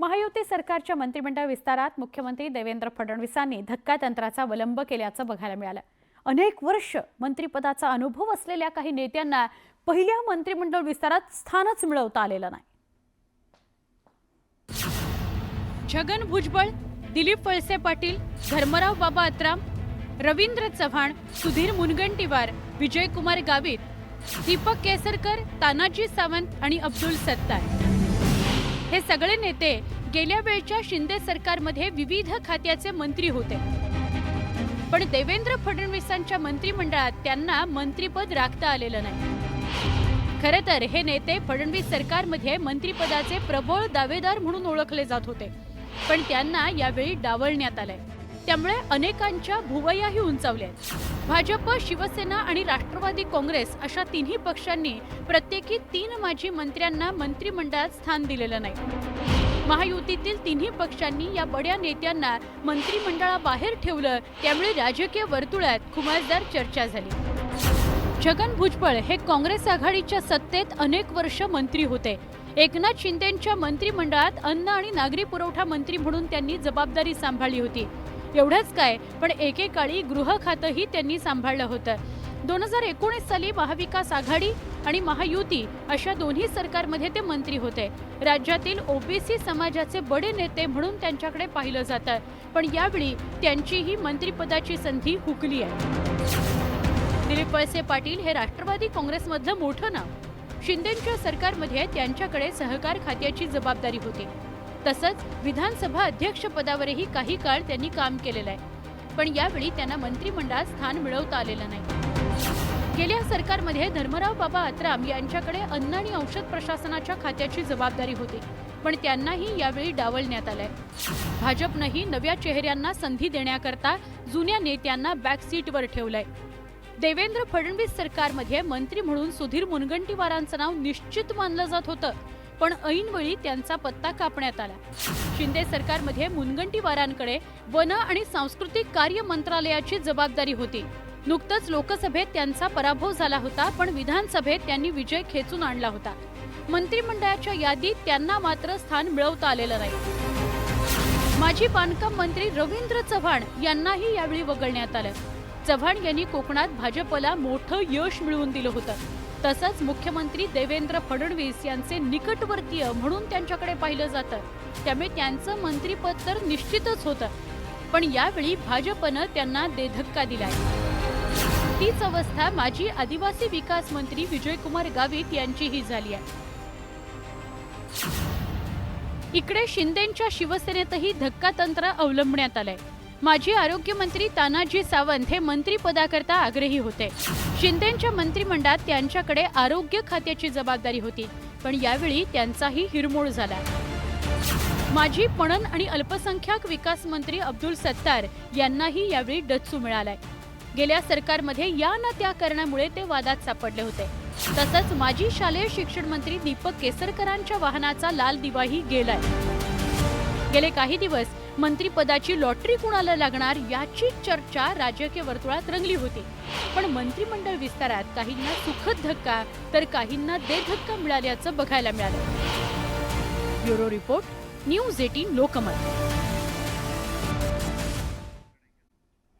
महायुती सरकारच्या मंत्रिमंडळ विस्तारात मुख्यमंत्री देवेंद्र फडणवीसांनी धक्कातंत्राचा अवलंब केल्याचं बघायला मिळालं। अनेक वर्ष मंत्रिपदाचा अनुभव असलेल्या काही नेत्यांना पहिल्या मंत्रिमंडळ विस्तारात स्थानच मिळवता आलेलं नाही। छगन भुजबळ, दिलीप वळसे पाटील, धर्मराव बाबा अत्राम, रवींद्र चव्हाण, सुधीर मुनगंटीवार, विजयकुमार गावित, दीपक केसरकर, तानाजी सावंत आणि अब्दुल सत्तार हे सगळे नेते गेल्या वेळच्या शिंदे सरकारमध्ये विविध खात्याचे मंत्री होते, पण देवेंद्र फडणवीसांच्या मंत्रिमंडळात त्यांना मंत्रिपद राखता आलेलं नाही। खरं तर हे नेते फडणवीस सरकारमध्ये मंत्रिपदाचे प्रबळ दावेदार म्हणून ओळखले जात होते, पण त्यांना यावेळी डावलण्यात आलंय। त्यामुळे अनेकांच्या भुवयाही उंचावल्या। भाजप, शिवसेना आणि राष्ट्रवादी काँग्रेस अशा तिन्ही पक्षांनी प्रत्येकी 3 माजी मंत्र्यांना मंत्रिमंडळात स्थान दिलेलं नाही। महायुतीतील तिन्ही पक्षांनी या बड्या नेत्यांना मंत्रिमंडळाबाहेर ठेवलं, त्यामुळे राजकीय वर्तुळात खुमासदार चर्चा झाली। छगन भुजबळ हे काँग्रेस आघाडीच्या सत्तेत अनेक वर्ष मंत्री होते। एकनाथ शिंदेंच्या मंत्रिमंडळात अन्न आणि नागरी पुरवठा मंत्री म्हणून त्यांनी जबाबदारी सांभाळली होती। एवढंच काय, पण एकेकाळी गृह खातंही त्यांनी सांभाळलं होतं। 2019 साली महाविकास आघाडी आणि महायुती अशा दोन्ही सरकारमध्ये ते मंत्री होते। राज्यातील ओबीसी समाजाचे बडे नेते म्हणून त्यांच्याकडे पाहिलं जातं, पण यावेळी त्यांचीही मंत्रिपदाची संधी हुकली आहे। दिलीप वळसे पाटील हे राष्ट्रवादी काँग्रेसमधलं मोठं नाव। शिंदेंच्या सरकारमध्ये त्यांच्याकडे सहकार खात्याची जबाबदारी होती। तसंच विधानसभा अध्यक्षपदावरही काही काळ त्यांनी काम केलेलं आहे, पण यावेळी त्यांना मंत्रिमंडळात स्थान मिळवता आलेलं नाही। गेल्या सरकारमध्ये धर्मराव बाबा अत्राम यांच्याकडे अन्न आणि औषध प्रशासनाच्या खात्याची जबाबदारी होती, पण त्यांनाही यावेळी डावलण्यात आलंय। भाजपनंही नव्या चेहऱ्यांना संधी देण्याकरता जुन्या नेत्यांना बॅकसीटवर ठेवलंय। देवेंद्र फडणवीस सरकारमध्ये मंत्री म्हणून सुधीर मुनगंटीवारांचं नाव निश्चित मानलं जात होतं, पण ऐनवेळी त्यांचा पत्ता कापण्यात आला। शिंदे सरकारमध्ये मुनगंटीवारांकडे वन आणि सांस्कृतिक कार्य मंत्रालयाची जबाबदारी होती। नुकतंच लोकसभेत त्यांचा पराभव झाला होता, पण विधानसभेत त्यांनी विजय खेचून आणला होता। मंत्रिमंडळाच्या यादीत त्यांना मात्र स्थान मिळवता आलेलं नाही। माजी बांधकाम मंत्री रवींद्र चव्हाण यांनाही यावेळी वगळण्यात आलं। चव्हाण यांनी कोकणात भाजपला मोठं यश मिळवून दिलं होतं। तसंच मुख्यमंत्री देवेंद्र फडणवीस यांचे निकटवर्तीय म्हणून त्यांच्याकडे पाहिलं जातं, त्यामुळे त्यांचं मंत्रिपद तर निश्चितच होतं, पण यावेळी भाजपनं त्यांना देधक्का दिलाय। तीच अवस्था माजी आदिवासी विकास मंत्री विजयकुमार गावित यांचीही झाली आहे। इकडे शिंदेंच्या शिवसेनेतही धक्कातंत्र अवलंबण्यात आलंय। माजी आरोग्यमंत्री तानाजी सावंत हे मंत्रिपदाकरता आग्रही होते। शिंदेंच्या मंत्रिमंडळात त्यांच्याकडे आरोग्य खात्याची जबाबदारी होती, पण यावेळी त्यांचाही हिरमोड झाला। माजी पणन आणि अल्पसंख्याक विकास मंत्री अब्दुल सत्तार यांनाही यावेळी डच्चू मिळालाय। गेल्या सरकारमध्ये या न त्या कारणामुळे ते वादात सापडले होते। तसंच माजी शालेय शिक्षण मंत्री दीपक केसरकरांच्या वाहनाचा लाल दिवाही गेलाय। गेले काही दिवस मंत्रिपदाची लॉटरी कुणाला लागणार याची चर्चा राजकीय वर्तुळात रंगली होती, पण मंत्रिमंडळ विस्तारात काहींना सुखद धक्का तर काहींना देधक्का मिळाल्याचं बघायला मिळालं। Bureau report, news 18 Lokmat.